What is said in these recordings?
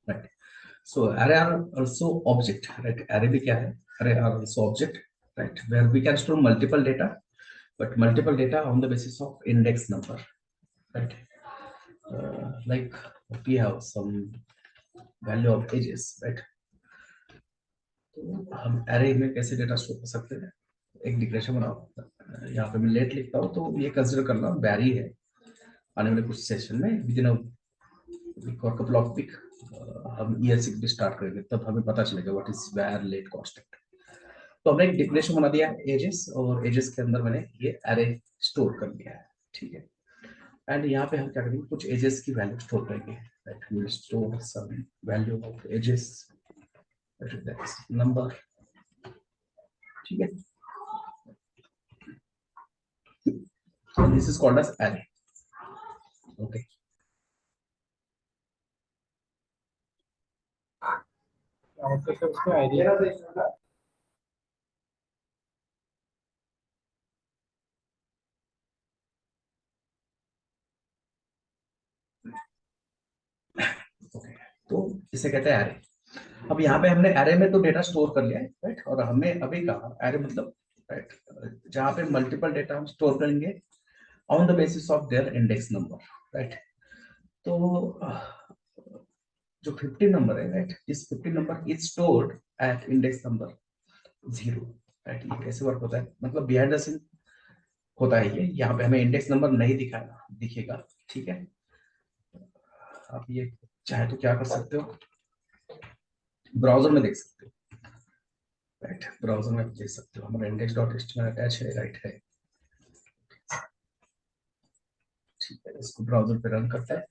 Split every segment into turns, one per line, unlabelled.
Right. So array are also object, right? Array भी क्या है? Array are also object, right? Where we can store multiple data, but multiple data on the basis of index number, right? Like we have some value of ages, right? तो हम array में कैसे data store कर सकते हैं? एक declaration बनाओ. यहाँ पे मैं लेट लिखता हूँ, तो ये कंसिडर करना बैरी है. आने वाले कुछ सेशन में विद इन वीक और कपल ऑफ वीक हम ईयर सिक्स भी स्टार्ट करेंगे, तब हमें पता चलेगा what is var let constant. तो हमने एक डिक्लेरेशन बना दिया है एजेस, और एजेस के अंदर मैंने ये एरे स्टोर कर दिया है. ठीक है. एंड यहाँ पे हम क्या करेंगे, कुछ एजेस की वैल्यू स्टोर करेंगे. Right, we will store some value of ages, that's number. ठीक है. So this is called as array. Okay.
तो उसको आइडिया
Okay. तो इसे कहते हैं एरे. अब यहाँ पे हमने एरे में तो डेटा स्टोर कर लिया है, राइट. और हमने अभी कहा एरे मतलब, राइट, जहाँ पे मल्टीपल डेटा हम स्टोर करेंगे on the basis of their index number, right. तो जो 15 नंबर है, राइट, इस 15 number is stored at index number 0, right. ये कैसे वर्क होता है, मतलब बिहाइंड द सीन होता है ये. यहाँ पे हमें इंडेक्स नंबर नहीं दिखेगा. ठीक है. आप ये चाहे तो क्या कर सकते हो, ब्राउजर में देख सकते हो, राइट. ब्राउजर में देख सकते हो, हमारा index.html अटैच है, राइट है. ठीक है, इसको ब्राउजर पे रन करते हैं.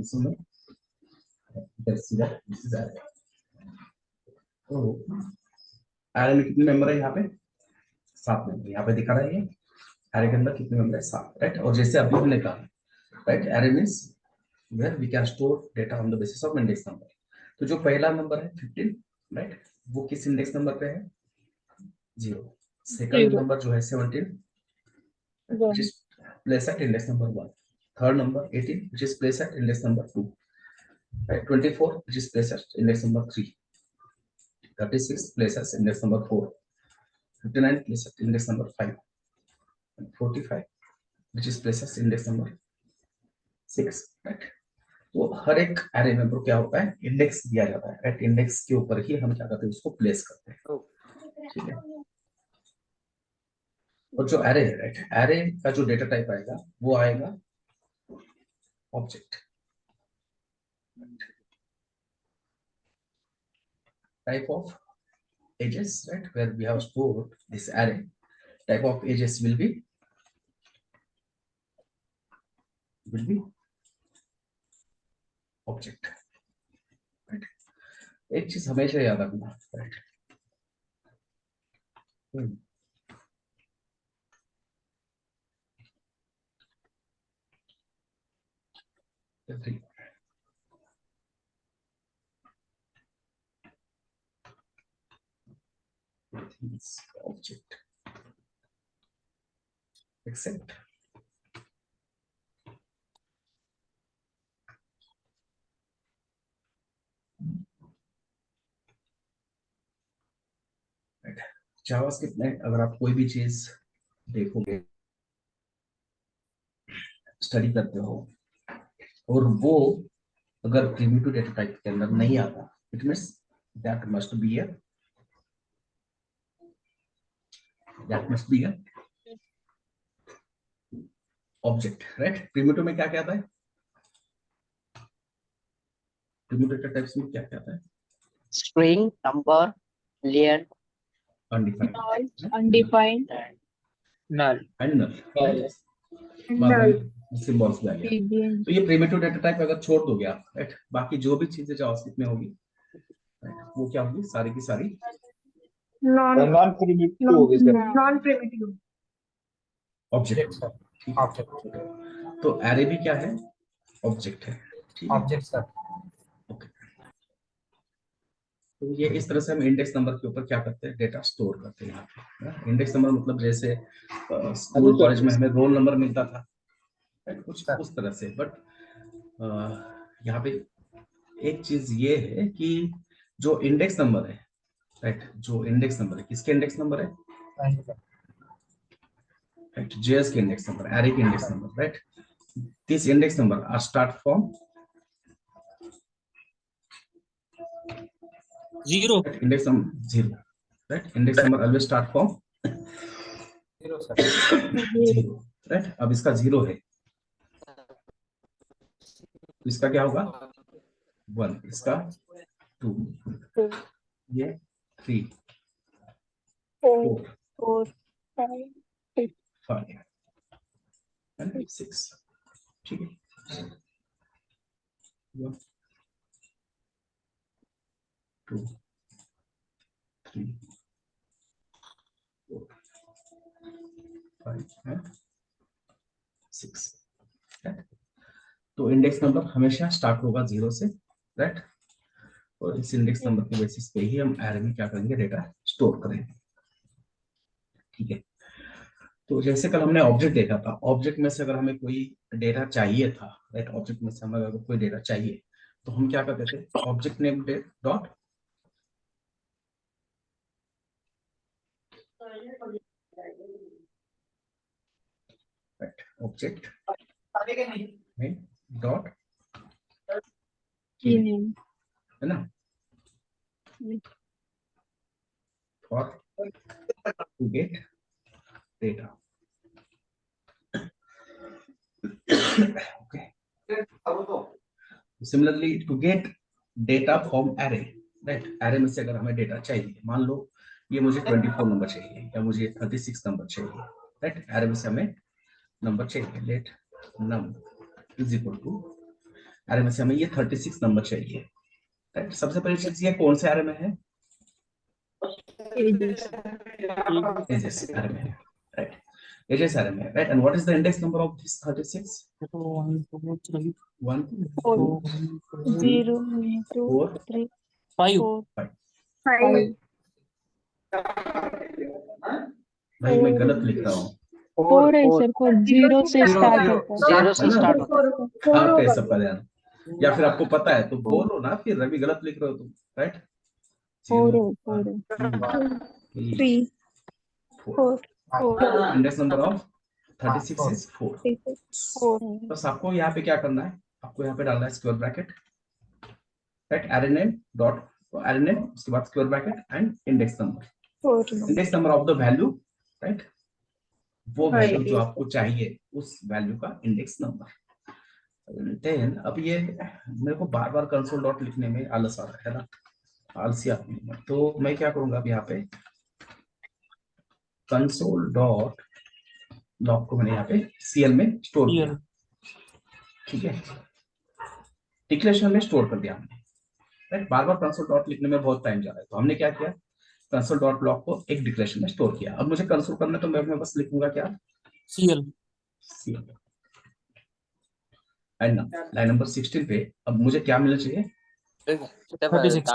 सुनो, तो एरे में कितने मेंबर है, यहाँ पे 7 मेंबर यहाँ पे दिखा रहा है. ये एरे के अंदर कितने मेंबर है, 7, राइट. और जैसे अभी हमने कहा, right, array means where we can store data on the basis of index number. तो जो पहला नंबर है 15, राइट, वो किस इंडेक्स नंबर पे है, 0. सेकंड नंबर जो है 17, which is placed at index number 1. Third number 18, which is placed at index number 2. Right, 24, which is placed at index number 3. 36 placed at index number 4. 59 placed at index number 5. And 45, which is placed at index number 6. Right. तो हर एक array में क्या होता है, index दिया जाता है, right. Index के ऊपर ही हम क्या करते हैं, उसको प्लेस करते हैं. ठीक है. और जो एरे है, राइट, एरे का जो डेटा टाइप आएगा वो आएगा object. Type of ages, right, where we have stored this array. Type of ages will be object, right. एक चीज हमेशा याद रखना, right. Is object except right. JavaScript में अगर आप कोई भी चीज देखोगे, स्टडी करते हो, और वो अगर प्रिमिटिव डेटा टाइप के अंदर नहीं आता, it means that must be a object, right. Primitive में क्या क्या आता है, प्रिमिटिव डेटा टाइप्स में क्या क्या आता है,
string, number, boolean,
undefined
undefined,
null.
and null, right?
null,
symbols भी आ गया।
Boolean,
तो ये प्रिमिटिव डेटा टाइप अगर छोड़ दोगे आप, राइट, बाकी जो भी चीजें जावास्क्रिप्ट में होगी, right, वो क्या होगी, सारी की सारी
नॉन प्रिमिटिव होगी सर।
non-primitive,
object
sir.
ठीक है।
ऑब्जेक्ट
तो एरे भी क्या है, ऑब्जेक्ट है, ठीक है।
Object sir.
ओके, तो ये इस तरह से हम इंडेक्स नंबर के ऊपर क्या करते हैं, डेटा स्टोर करते हैं यहाँ पे। इंडेक्स नंबर मतलब जैसे स्कूल कॉलेज में हमें रोल नंबर मिलता था, right, कुछ
सर।
उस तरह से। बट यहाँ पे एक चीज ये है कि जो इंडेक्स नंबर है, राइट, जो इंडेक्स नंबर है, किसके इंडेक्स नंबर है, right, JS के इंडेक्स नंबर, एरे के index number, right. This index number are start from
zero.
Index number 0, right. Index number always start from
zero sir.
0, right. अब इसका 0 है, तो इसका क्या होगा 1, इसका 2, ये 3, 4, 5 एंड 6, ठीक है। 1 2 3 4 5 एंड 6, राइट। तो इंडेक्स नंबर हमेशा स्टार्ट होगा 0 से, राइट। और इस इंडेक्स नंबर के बेसिस पे ही हम एरे में क्या करेंगे, डेटा स्टोर करेंगे, ठीक है। तो जैसे कल हमने ऑब्जेक्ट देखा था, ऑब्जेक्ट में से अगर हमें कोई डेटा चाहिए था, राइट, ऑब्जेक्ट में से हमें अगर कोई डेटा चाहिए तो हम क्या करते थे, object name dot object name dot
key name,
है ना, for to get data, okay. Similarly to get data from array, right, array में से अगर हमें डेटा चाहिए, मान लो ये मुझे 24 नंबर चाहिए या मुझे 36 नंबर चाहिए, राइट, एरे में से हमें नंबर चाहिए, let num is equal to, array में से हमें ये 36 नंबर चाहिए, राइट। सबसे पहली चीज ये कौन से एरे में है,
ages,
एजेस एरे में है, राइट, एजेस एरे में है, right. And what is the index number of this 36, 1 2 3
0, 2,
4
3,
5
4,
5।
5,
भाई मैं गलत लिख रहा हूँ,
4 है सर, 4 0 से स्टार्ट होता है,
जीरो से स्टार्ट होता है।
आपका ये सबका ध्यान, या फिर आपको पता है तो बोलो ना, फिर रवि गलत लिख रहे हो तुम, राइट।
4
0
है, 4 है,
3
3,
4,
4,
इंडेक्स नंबर ऑफ 36 इज 4।
4 है,
बस आपको यहाँ पे क्या करना है, आपको यहाँ पे डालना है square bracket, right, array name dot array name, उसके बाद square bracket and index number,
4
index number of the value, right, वो वैल्यू जो आपको चाहिए उस वैल्यू का इंडेक्स नंबर। देन अब ये मेरे को बार बार कंसोल डॉट लिखने में आलस आ रहा है ना, आलसी आदमी हूं मैं, तो मैं क्या करूंगा अब यहाँ पे कंसोल डॉट लॉग को मैंने यहाँ पे सीएल में स्टोर किया, ठीक है, डिक्लेरेशन में स्टोर कर दिया हमने, राइट। बार बार कंसोल डॉट लिखने में बहुत टाइम जा रहा है, तो हमने क्या किया, कंसोल डॉट लॉग को एक डिक्लेरेशन में स्टोर किया। अब मुझे कंसोल करना है तो मैं बस लिखूंगा क्या,
CL.
CL and line number 16 पे अब मुझे क्या मिलना चाहिए,
36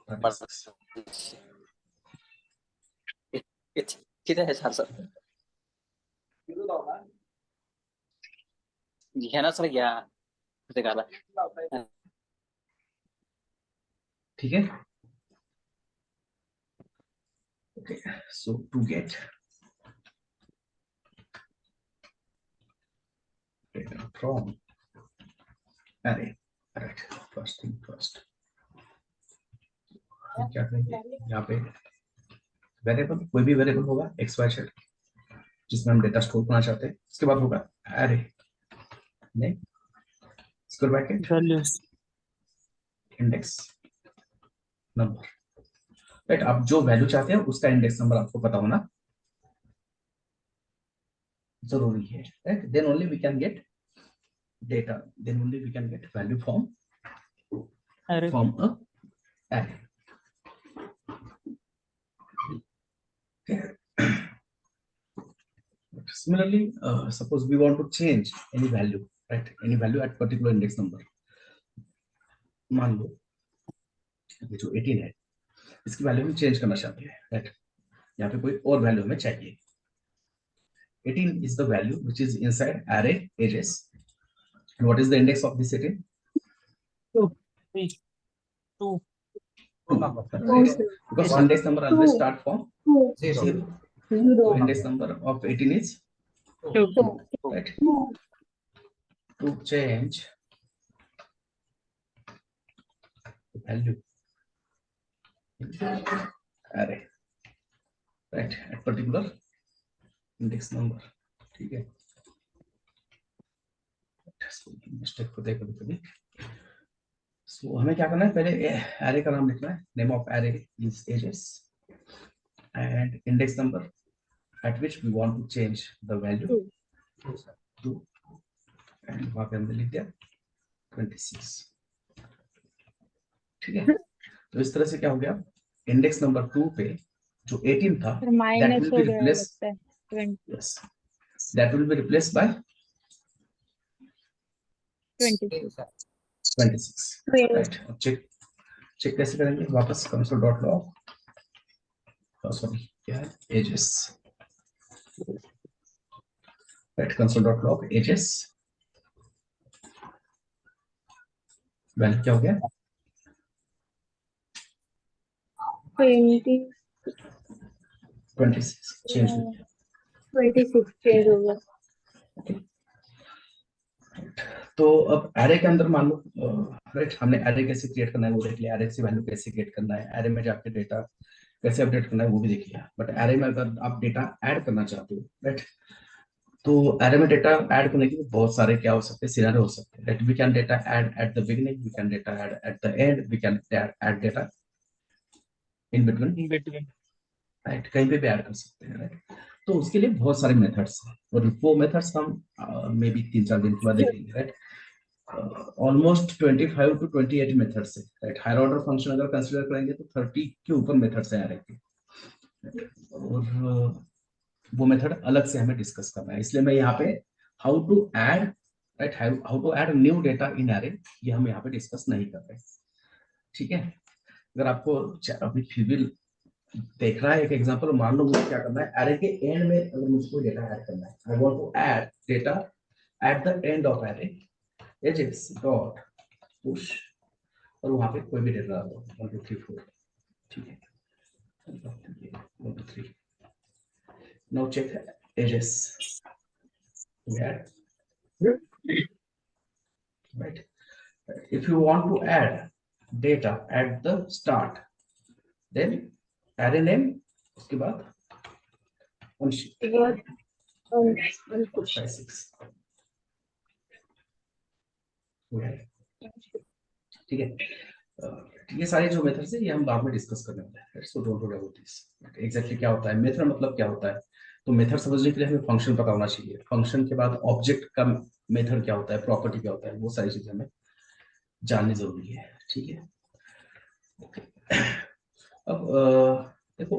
36,
किती आहे सर सर घ्या ना सर घ्या ते करा
ठीक है। Okay, so to get data from array, right, first thing first, क्या करेंगे यहाँ पे वेरिएबल, कोई भी वेरिएबल होगा एक्स वाई जेड जिसमें हम डेटा स्टोर करना चाहते हैं, उसके बाद होगा array name square bracket
values
index number, right. आप जो वैल्यू चाहते हैं उसका इंडेक्स नंबर आपको पता होना जरूरी है, right. Then only we can get data, then only we can get value from
array.
A array. Similarly, suppose we want to change any value, right? Any value at particular index number. मान लो ये जो 18 है इसकी value हम change करना चाहते हैं, right. यहाँ पे कोई और वैल्यू हमें चाहिए। 18 is the value which is inside array ages. And what is the index of this 18?
2, 3, 2.
2. Because index number always start from 0. So index number of 18 is
2.
right. To change the value in array, right, at particular index number, ठीक है। Mistake होता है कभी-कभी। सो हमें क्या करना है, पहले एरे का नाम लिखना है, name of array is ages and index number at which we want to change the value to, and वहां पे हमने लिख दिया 26, ठीक है। तो इस तरह से क्या हो गया, इंडेक्स नंबर 2 पे जो 18 था that
माइनस
will
हो
be
गया
replaced,
लगता है 20
yes, that will be replaced by
26
26, right। अब चेक कैसे करेंगे, वापस console.log, सॉरी क्या है, ages, right, console.log ages, value क्या हो गया
20
26 चेंज हो गया।
26 चेंज हो गया।
तो अब एरे के अंदर मान लो, राइट, हमने एरे कैसे क्रिएट करना है वो देख लिया, एरे से वैल्यू कैसे क्रिएट करना है, एरे में जाके डेटा कैसे अपडेट करना है वो भी देख लिया। बट एरे में अगर आप डेटा ऐड करना चाहते हो, राइट, तो एरे में डेटा ऐड करने के लिए बहुत सारे क्या हो सकते हैं, सिनेरियो हो सकते हैं, right. We can data add at the beginning, we can data add at the end, we can add data in between,
In between.
Right, कहीं पे भी ऐड कर सकते हैं, राइट। तो उसके लिए बहुत सारे मेथड्स हैं और वो मेथड्स हम मे बी 3-4 दिन के बाद देखेंगे, राइट। ऑलमोस्ट 25 to 28 मेथड्स है, राइट। हायर ऑर्डर फंक्शन अगर कंसीडर करेंगे तो 30 के ऊपर मेथड्स हैं एरे के, और वो मेथड अलग से हमें डिस्कस करना है। इसलिए मैं यहाँ पे how to add, right, how to add new data in array, ये हम यहाँ पे डिस्कस नहीं कर रहे, ठीक है। अगर आपको अभी फिर भी देख रहा है एक एग्जांपल, मान लो मुझे क्या करना है, एरे के एंड में अगर मुझको डेटा ऐड करना है, I want to add data at the end of array ages dot push, और वहां पे कोई भी डेटा डाल दो 1 2 3 4, ठीक है, 1 2 3। Now check ages, we add, right, if you want to add data at the start, then array name, उसके बाद ठीक है। ये सारे जो मेथड्स है ये हम बाद में डिस्कस करने वाले हैं, so don't worry about this. Exactly क्या होता है मेथड, मतलब क्या होता है, तो मेथड समझने के लिए हमें फंक्शन पता होना चाहिए, फंक्शन के बाद ऑब्जेक्ट का मेथड क्या होता है, प्रॉपर्टी क्या होता है, वो सारी चीजें हमें जाननी जरूरी है, ठीक है। अब देखो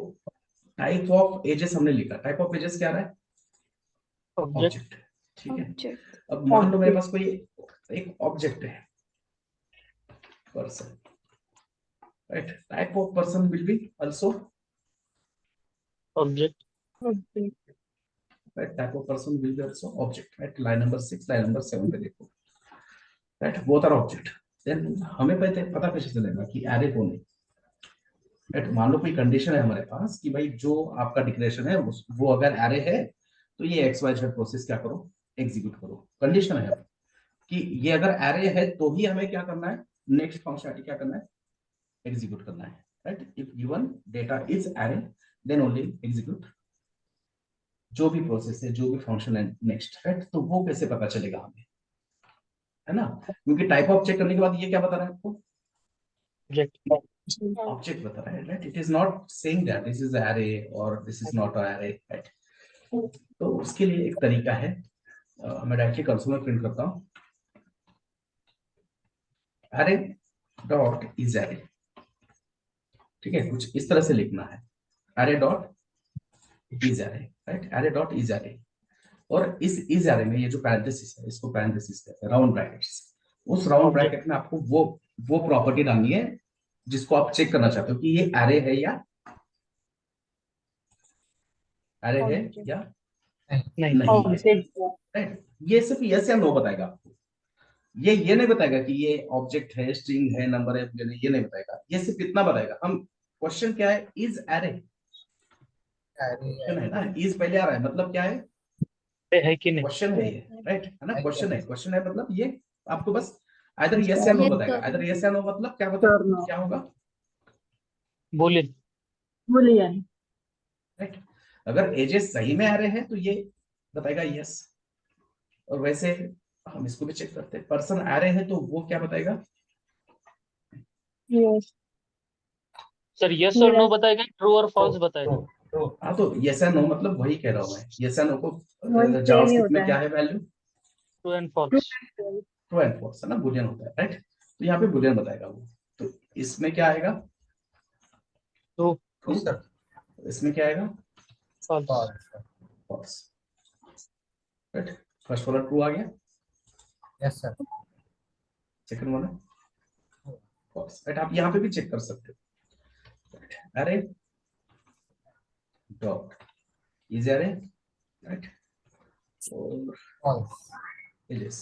टाइप ऑफ एजेस हमने लिखा, टाइप ऑफ एजेस क्या रहा है, ऑब्जेक्ट, ठीक है। अब मान लो मेरे पास कोई एक ऑब्जेक्ट है, person, right, type of person will be also
Object.
right, type of person will be also object, right, line number 6 line number 7 पे देखो, right, both are object। then हमें पता कैसे चलेगा कि एरे कौन है, right। मान लो कोई कंडीशन है हमारे पास कि भाई जो आपका डिक्लेरेशन है वो अगर एरे है तो ये XYZ प्रोसेस क्या करो, एग्जीक्यूट करो, कंडीशन है कि ये अगर एरे है तो ही हमें क्या करना है, नेक्स्ट फंक्शनलिटी क्या करना है, एग्जीक्यूट करना है, right. If given data is array then only execute जो भी प्रोसेस है, जो भी फंक्शन है नेक्स्ट, राइट। तो वो कैसे पता चलेगा हमें, है ना, क्योंकि टाइप ऑफ चेक करने के बाद ये क्या बता रहा है आपको,
Object.
ऑब्जेक्ट बता रहा है, right? It is not saying that this is array or this is not array, right? तो उसके लिए एक तरीका है, मैं डायरेक्टली कंसोल में प्रिंट करता हूँ, एरे डॉट इज एरे, ठीक है? कुछ इस तरह से लिखना है, array dot is array, right? Array dot is array. और इस एरे में ये जो पैरेंथेसिस है, इसको पैरेंथेसिस कहते हैं, राउंड ब्रैकेट्स। उस राउंड
Object.
ब्रैकेट में आपको वो प्रॉपर्टी डालनी है जिसको आप चेक करना चाहते हो कि ये एरे है या एरे है
Object.
या
नहीं
नहीं है,
Object.
राइट? ये सिर्फ यस या नो बताएगा आपको, ये नहीं बताएगा कि ये ऑब्जेक्ट है, स्ट्रिंग है, नंबर है, ये नहीं बताएगा, ये सिर्फ इतना बताएगा। हम क्वेश्चन क्या है, इज एरे, क्वेश्चन है ना, इज पहले आ रहा है, मतलब क्या है,
है कि नहीं?
क्वेश्चन है ये, राइट? है ना, क्वेश्चन है, क्वेश्चन है मतलब ये आपको बस आइदर यस या नो बताएगा, आइदर यस या नो मतलब क्या बताएगा, क्या होगा,
बोलिए।
Boolean.
राइट? अगर एजेस सही में आ रहे हैं तो ये बताएगा यस, और वैसे हम इसको भी चेक करते हैं, पर्सन आ रहे हैं तो वो क्या बताएगा,
Yes.
सर यस और नो
Yes.
बताएगा, ट्रू और फॉल्स बताएगा?
हाँ तो यस या नो मतलब वही कह रहा हूँ मैं, यस या नो को
वही same ही
जावास्क्रिप्ट में
होता
क्या
है.
है value,
true and false.
True and false, है ना, बुलियन होता है, राइट? तो यहाँ पे बुलियन बताएगा वो, तो इसमें क्या आएगा,
ट्रू।
ट्रू, इसमें क्या आएगा,
फॉल्स।
False, right? फर्स्ट वाला ट्रू आ गया,
यस सर।
सेकंड वाला फॉल्स, राइट? आप यहाँ पे भी चेक कर सकते हो, array dot is array, right? और
फॉल्स।
एजेस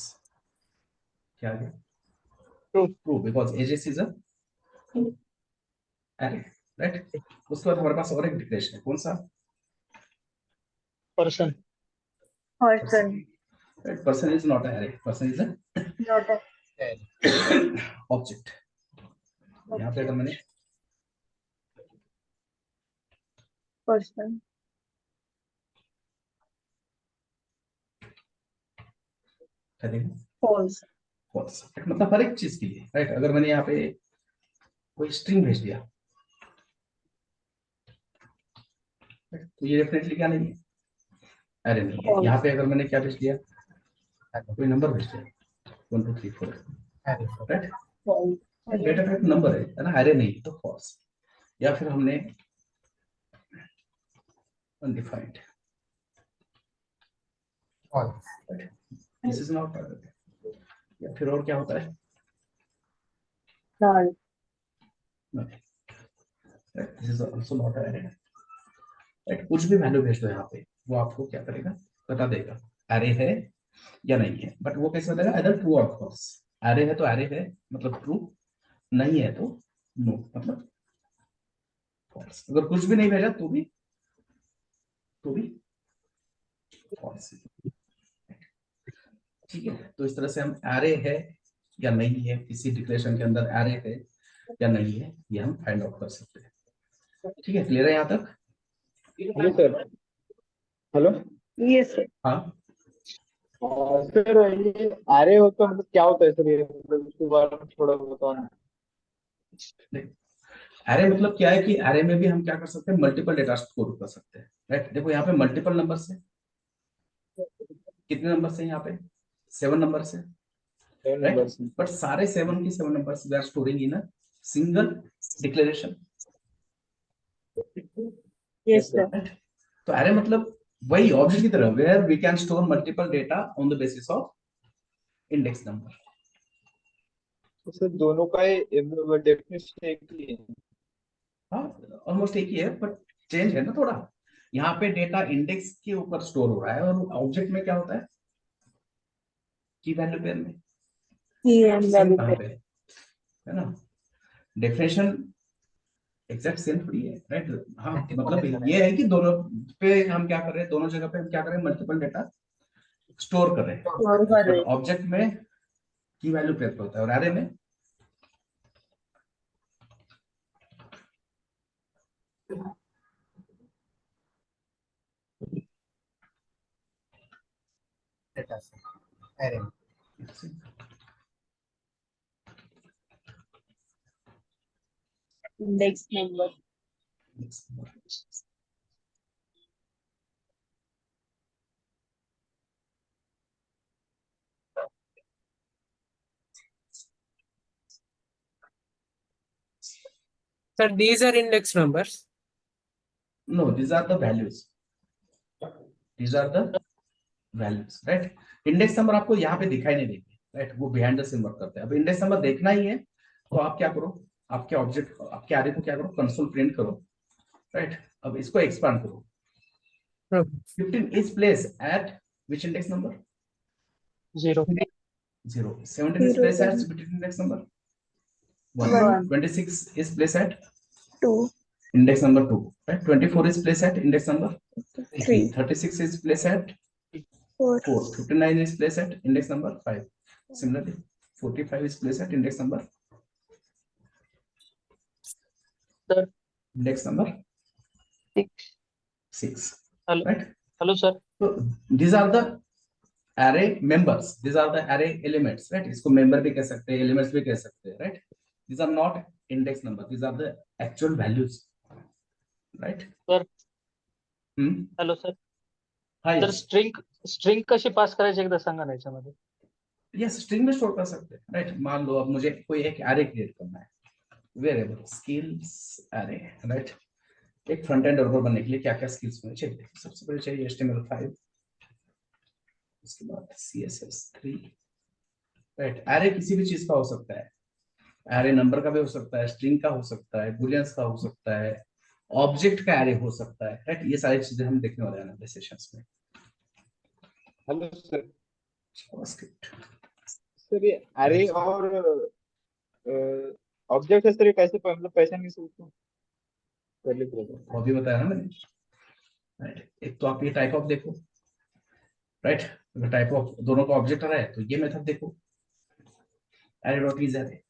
क्या आ गया,
true.
True, because ages is a array, right? उसके बाद हमारे पास और एक डिक्लेरेशन है, कौन सा,
person.
Person.
right? Person is not an array, person is an
Not a
object. यहाँ पे अगर मैंने
person.
क्या देखा,
False.
false, मतलब हर एक चीज के लिए, राइट? अगर मैंने यहाँ पे कोई स्ट्रिंग भेज दिया, right? तो ये डेफिनेटली क्या नहीं है, अरे नहीं है।
False.
यहाँ पे अगर मैंने क्या भेज दिया, कोई नंबर भेज दिया 1 2 3 4, right?
False.
Data type number है ना, अरे नहीं तो फॉल्स। या फिर हमने अनडिफाइंड, दिस इज नॉट, या फिर और क्या होता है,
Null.
This is also not अरे, राइट? कुछ भी वैल्यू भेज दो यहाँ पे, वो आपको क्या करेगा, बता देगा अरे है या नहीं है, बट वो कैसे बताएगा, अदर ट्रू और फॉल्स। अरे है तो अरे है मतलब ट्रू, नहीं है तो नो मतलब फॉल्स। अगर कुछ भी नहीं भेजा तो भी फॉल्स, ठीक है? तो इस तरह से हम अरे है या नहीं है, किसी डिक्लेरेशन के अंदर अरे है या नहीं है, ये हम फाइंड आउट कर सकते हैं, ठीक है? क्लियर है यहाँ तक?
Hello sir. Hello.
Yes. Sir.
हाँ,
सर ये आरे हो तो मतलब क्या होता है सर, ये मतलब इसके बारे में थोड़ा बताओ ना।
अरे मतलब क्या है कि अरे में भी हम क्या कर सकते हैं, मल्टीपल डेटा स्टोर कर सकते हैं, राइट? देखो यहाँ पे मल्टीपल नंबर है, कितने नंबर है यहाँ पे, 7 नंबर है, राइट?
नंबर्स में।
बट सारे 7 की 7 numbers we are storing in a single declaration,
Yes, sir.
Right? तो अरे मतलब वही ऑब्जेक्ट की तरह, where we can store multiple data on the basis of index number.
तो सर दोनों का डेफिनेशन एक ही है।
हाँ, ऑलमोस्ट एक ही है, बट चेंज है ना थोड़ा, यहाँ पे डेटा इंडेक्स के ऊपर स्टोर हो रहा है, और ऑब्जेक्ट में क्या होता है, की वैल्यू पेयर में
Key and
सेम
value
कहाँ
pair.
पे है ना, डेफिनेशन एग्जैक्ट सेम थोड़ी है, राइट? हाँ, मतलब ये है कि दोनों पे हम क्या कर रहे हैं, दोनों जगह पे हम क्या कर रहे हैं, मल्टीपल डेटा स्टोर कर रहे हैं,
Or कर
बट
रहे.
ऑब्जेक्ट में की वैल्यू पेयर पे होता है, और अरे में
डेटा से अरे
Index number.
Sir, these are index numbers.
No, these are the values. These are the values, right? Index number आपको यहाँ पे दिखाई नहीं देंगे, राइट? वो बिहाइंड द सीन वर्क करते हैं. अब इंडेक्स नंबर देखना ही है तो आप क्या करो, आपके ऑब्जेक्ट, आपके आरे को क्या करो, कंसोल प्रिंट करो, राइट? अब इसको एक्सपांड करो. 15 is placed at which index number?
0.
0. 17 is placed at which index number? 1.
One.
26 is placed at
2,
index number 2, right? 24 is placed at index number
3,
36 is placed at
4,
4. 59 is placed at index number 5. Similarly, 45 is placed at index number
Sir.
index number
6.
6,
Hello.
right?
Hello, sir.
So these are the array members, these are the array elements, right? इसको member भी कह सकते हैं, elements भी कह सकते हैं, right? These are not index number, these are the actual values, right?
Sir.
Hello
sir.
Hi.
तर स्ट्रिंग कशी पास करायची एकदा सांगा ना याच्यामध्ये.
Yes, string में स्टोर कर सकते हैं, right? मान लो अब मुझे कोई एक array क्रिएट करना है, वेरिएबल skills array, right? एक फ्रंट एंड डेवलपर बनने के लिए क्या क्या स्किल्स होने चाहिए? सबसे पहले चाहिए HTML5, उसके बाद CSS3, राइट? एरे किसी भी चीज का हो सकता है, एरे नंबर का भी हो सकता है, स्ट्रिंग का हो सकता है, बुलियंस का हो सकता है, ऑब्जेक्ट का एरे हो सकता है, राइट? ये सारी चीजें हम देखने वाले हैं अगले सेशंस में.
Hello sir.
जावास्क्रिप्ट.
सर ये अरे और ऑब्जेक्ट है सर, ये कैसे मतलब पहचान कैसे उसको कर लेते हैं?
वो भी बताया ना मैंने, राइट? एक तो आप ये टाइप ऑफ देखो, राइट? अगर टाइप ऑफ दोनों का ऑब्जेक्ट आ रहा है तो ये मेथड देखो, array dot is array,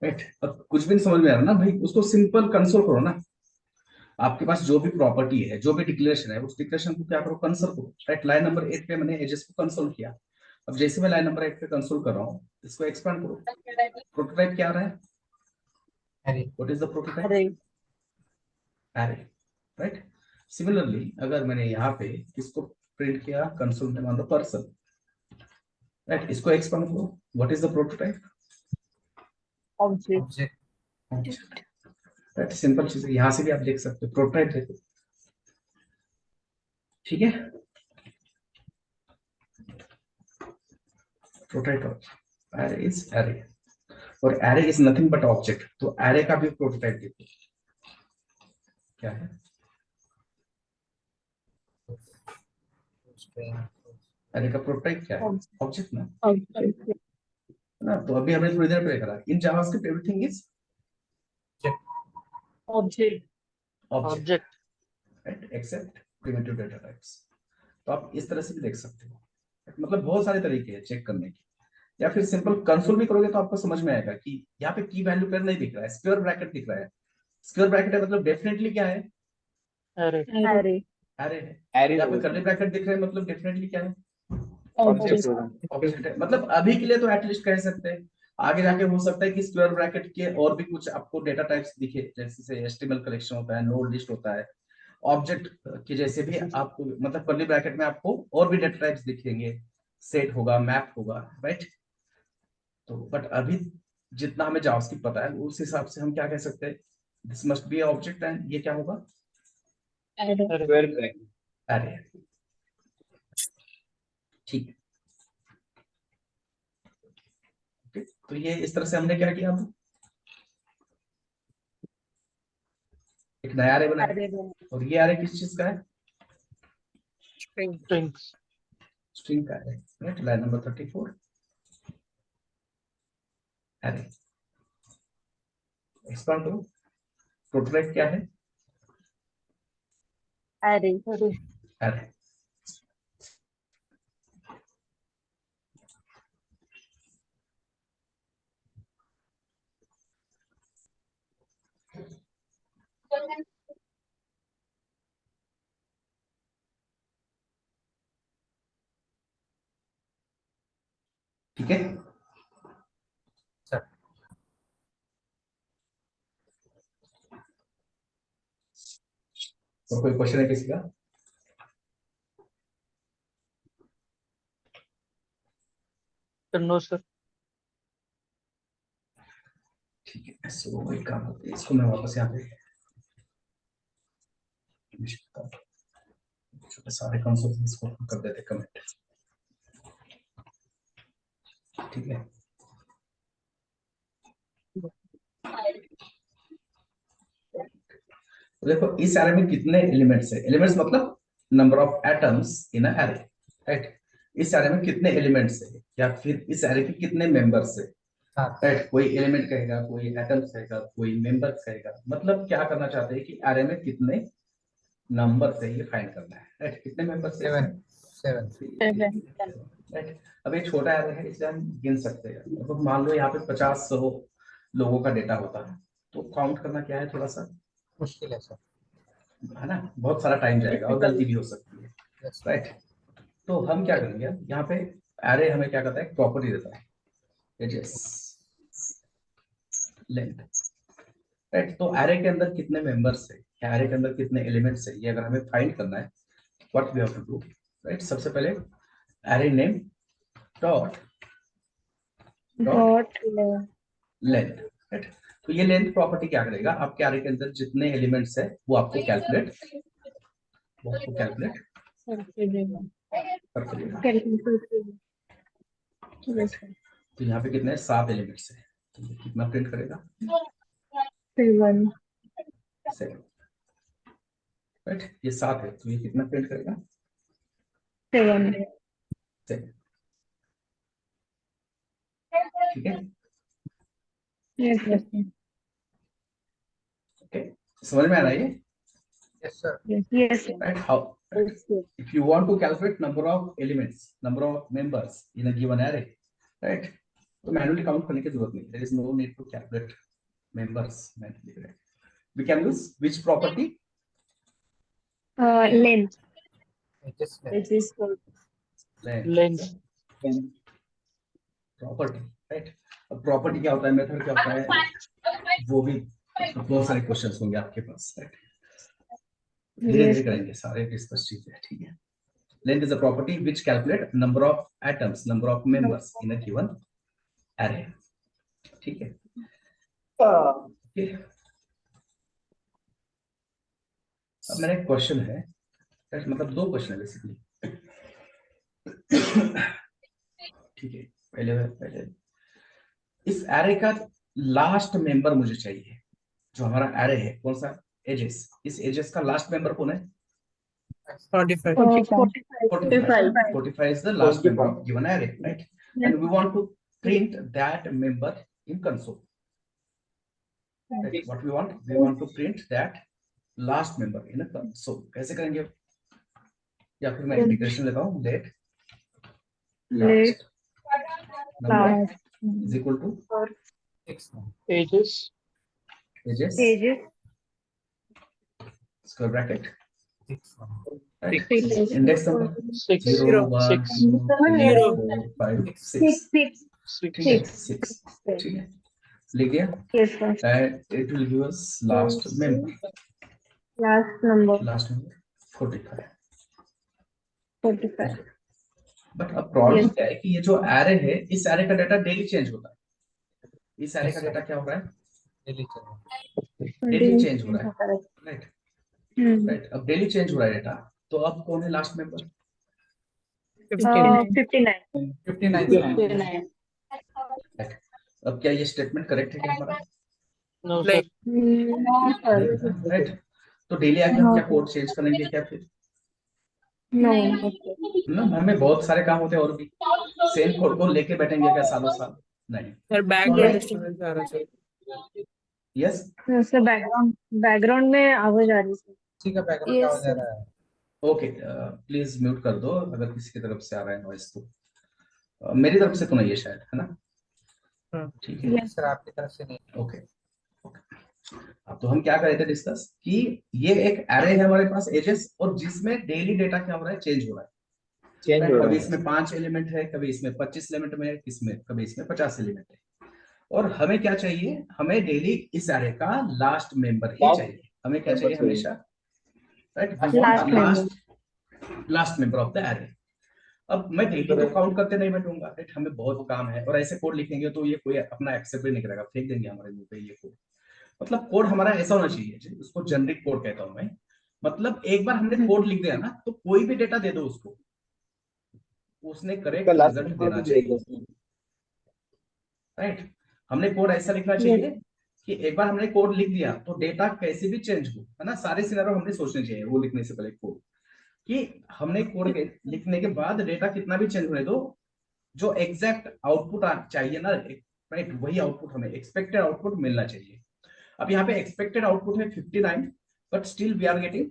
right? अब कुछ भी नहीं समझ में आ रहा ना भाई, उसको सिंपल कंसोल करो ना. आपके पास जो भी प्रॉपर्टी है, जो भी डिक्लेरेशन है, उस डिक्लेरेशन को क्या करो, कंसोल करो, राइट? लाइन नंबर 8 पे मैंने एजेस को कंसोल किया. अब जैसे मैं लाइन नंबर 8 पे कंसोल कर रहा हूँ, इसको एक्सपांड करो. प्रोटोटाइप क्या आ रहा है?
Array.
What is the prototype?
array,
array, right? Similarly अगर मैंने यहाँ पे इसको प्रिंट किया कंसोल में, मान लो पर्सन, राइट? इसको एक्सपांड करो. What is the prototype?
object,
Object.
Right? Simple चीज है, यहाँ से भी आप देख सकते हो, प्रोटोटाइप देखो, ठीक है? Prototype of array is array, और array is nothing but object. तो एरे का भी प्रोटोटाइप देखो क्या है.
String.
एरे का प्रोटोटाइप क्या है?
Object.
ऑब्जेक्ट ना,
object,
ना? तो अभी हमने थोड़ी देर पहले करा, in JavaScript everything is
object,
object,
object.
Right? Except primitive data types. तो आप इस तरह से भी देख सकते हो, मतलब बहुत सारे तरीके हैं चेक करने के. या फिर सिंपल कंसोल भी करोगे तो आपको समझ में आएगा कि यहाँ पे की वैल्यू पेयर नहीं दिख रहा है, स्क्वायर ब्रैकेट दिख रहा है. स्क्वायर ब्रैकेट है मतलब डेफिनेटली क्या है?
अरे
array,
एरे है.
अरे
यहाँ पे कर्ली ब्रैकेट दिख रहे हैं मतलब डेफिनेटली क्या है?
object,
ऑब्जेक्ट है. मतलब अभी के लिए तो एटलीस्ट कह सकते हैं, आगे जाके हो सकता है कि स्क्वायर ब्रैकेट के और भी कुछ आपको डेटा टाइप्स दिखे, जैसे एचटीएमएल कलेक्शन होता है, नोड लिस्ट होता है, ऑब्जेक्ट के जैसे भी आपको, मतलब कर्ली ब्रैकेट में आपको और भी डेटा टाइप्स दिखेंगे, सेट होगा, मैप होगा, राइट? तो बट अभी जितना हमें जावास्क्रिप्ट पता है उस हिसाब से हम क्या कह सकते हैं, this must be object and ये क्या होगा?
array,
square bracket.
अरे ठीक है. Okay, तो ये इस तरह से हमने क्या किया, अब एक नया अरे बनाया,
array बना,
और ये अरे किस चीज का है?
स्ट्रिंग्स.
स्ट्रिंग का है, राइट? लाइन नंबर 34 अरे. एक्सपांड करो. प्रोटोटाइप क्या है?
array,
अरे. ठीक है.
Sir.
और कोई क्वेश्चन है किसी का?
Sir no sir.
ठीक है, सो वही काम होती है, इसको मैं वापस यहाँ पे छोटे सारे कंसोल इसको कर देते कमेंट। ठीक है, तो देखो इस एरे में कितने एलिमेंट्स है, एलिमेंट्स मतलब number of atoms in a array, right. इस एरे में कितने एलिमेंट्स है या फिर इस एरे के कितने मेंबर्स है, राइट। कोई एलिमेंट कहेगा, कोई एटम्स कहेगा, कोई मेंबर्स कहेगा, मतलब क्या करना चाहते हैं कि एरे में कितने नंबर से ये फाइंड करना है, राइट। कितने मेंबर्स है?
7
राइट। अब ये छोटा एरे है इसलिए हम गिन सकते हैं। तो मान लो यहाँ पे 50-100 लोगों का डेटा होता है, तो काउंट करना क्या है, थोड़ा सा
मुश्किल है सर।
है ना, बहुत सारा टाइम जाएगा और गलती भी हो सकती है,
Yes, sir.
राइट। तो हम क्या करेंगे, यहाँ पे एरे हमें क्या करता है, प्रॉपर्टी देता है, एजेस लेंथ, राइट। तो एरे के अंदर कितने मेंबर्स है या एरे के अंदर कितने एलिमेंट्स है, ये अगर हमें फाइंड करना है, what we have to do, right. सबसे पहले array name dot
dot
length, right. तो ये लेंथ प्रॉपर्टी क्या करेगा, आपके एरे के अंदर जितने एलिमेंट्स है वो आपको कैलकुलेट करके देगा। तो यहाँ पे कितने 7 एलिमेंट्स है, तो ये कितना प्रिंट करेगा, 7, राइट। ये 7 है तो ये कितना प्रिंट करेगा, 7, ठीक है। ओके, समझ में आ रहा है ये,
Yes, sir.
right? How, right? If you want to calculate number of elements, number of members in a given array, right? तो मैनुअली काउंट करने की जरूरत नहीं, there is no need to calculate members manually, right? We can use which property?
Length
Just let-
Length.
Length.
Property, right? अब property क्या होता है, method क्या होता है, वो भी बहुत सारे क्वेश्चंस होंगे आपके पास, राइट। धीरे धीरे करेंगे, सारे डिस्कस चीजें, ठीक है। Length is a property which calculate number of atoms, number of members in a given array, ठीक है। Okay. अब मेरा एक क्वेश्चन है, मतलब 2 क्वेश्चन है बेसिकली, ठीक है। पहले इस एरे का लास्ट मेंबर मुझे चाहिए, जो हमारा एरे है कौन सा, एजेस, इस एजेस का लास्ट मेंबर कौन है,
45.
45 is the last member of given array, right? And we want to print that member in console. Right? What we want to print that last member in a console. कैसे करेंगे, या फिर मैं integration लेता हूँ, let last number is equal to
6.
Ages
ages square bracket,
6.
right? Index number
6
0 1 2 3
Zero.
4 5 6,
6
ठीक है, 6, ठीक है, लिख दिया। And it will give us last member 45। But अब प्रॉब्लम क्या है कि ये जो एरे है, इस एरे का डाटा डेली चेंज होता है, इस एरे का डाटा क्या हो रहा है,
Delete चलो।
डेली चेंज हो रहा है, राइट। राइट, अब डेली चेंज हो रहा है डाटा, तो अब कौन है लास्ट मेंबर,
59.
अब क्या ये स्टेटमेंट करेक्ट है क्या हमारा,
नो
Like,
सर।
राइट। तो डेली आके हम क्या कोड चेंज करेंगे क्या, फिर ना हमें बहुत सारे काम होते हैं और भी, सेम कोड को लेके बैठेंगे क्या सालों साल, नहीं।
sir, background disturbance आ रहा है, sir.
यस,
बैकग्राउंड में आवाज आ रही है।
किसी का बैकग्राउंड आवाज आ रहा है।
ओके, प्लीज म्यूट कर दो अगर किसी की तरफ से आ रहा है नॉइस तो। मेरी तरफ से तो नहीं है शायद, है ना,
हाँ।
ठीक है,
सर आपकी तरफ से नहीं।
ओके। अब तो हम क्या कर रहे थे डिस्कस कि ये एक एरे है हमारे पास एजेस, और जिसमें डेली डेटा क्या हो रहा है, चेंज हो रहा है, कभी इसमें 5 एलिमेंट है, कभी इसमें 25 एलिमेंट में है, कभी इसमें 50 एलिमेंट है, और हमें क्या चाहिए, हमें डेली इस एरे का लास्ट मेंबर ही चाहिए, हमें क्या चाहिए हमेशा, right, last member of the array. अब मैं डेली तो काउंट करते नहीं बैठूंगा, राइट, हमें बहुत काम है, और ऐसे कोड लिखेंगे तो ये कोई अपना एक्सेप्ट भी नहीं करेगा, फेंक देंगे हमारे मुंह पे ये कोड। मतलब कोड हमारा ऐसा होना चाहिए, उसको जेनरिक कोड कहता हूं मैं। मतलब एक बार हमने कोड लिख दिया ना, तो कोई भी डेटा दे दो उसको, उसने करेक्ट रिजल्ट देना चाहिए, राइट। हमने कोड ऐसा लिखना चाहिए कि एक बार हमने कोड लिख दिया तो डेटा कैसे भी चेंज हो, है ना, सारे सिनेरियो हमने सोचने चाहिए वो लिखने से पहले कोड, कि हमने कोड लिखने के बाद डेटा कितना भी चेंज होने दो, जो एग्जैक्ट आउटपुट चाहिए ना, राइट, वही आउटपुट हमें एक्सपेक्टेड आउटपुट मिलना चाहिए। अब यहाँ पे एक्सपेक्टेड आउटपुट है 59, but still we are getting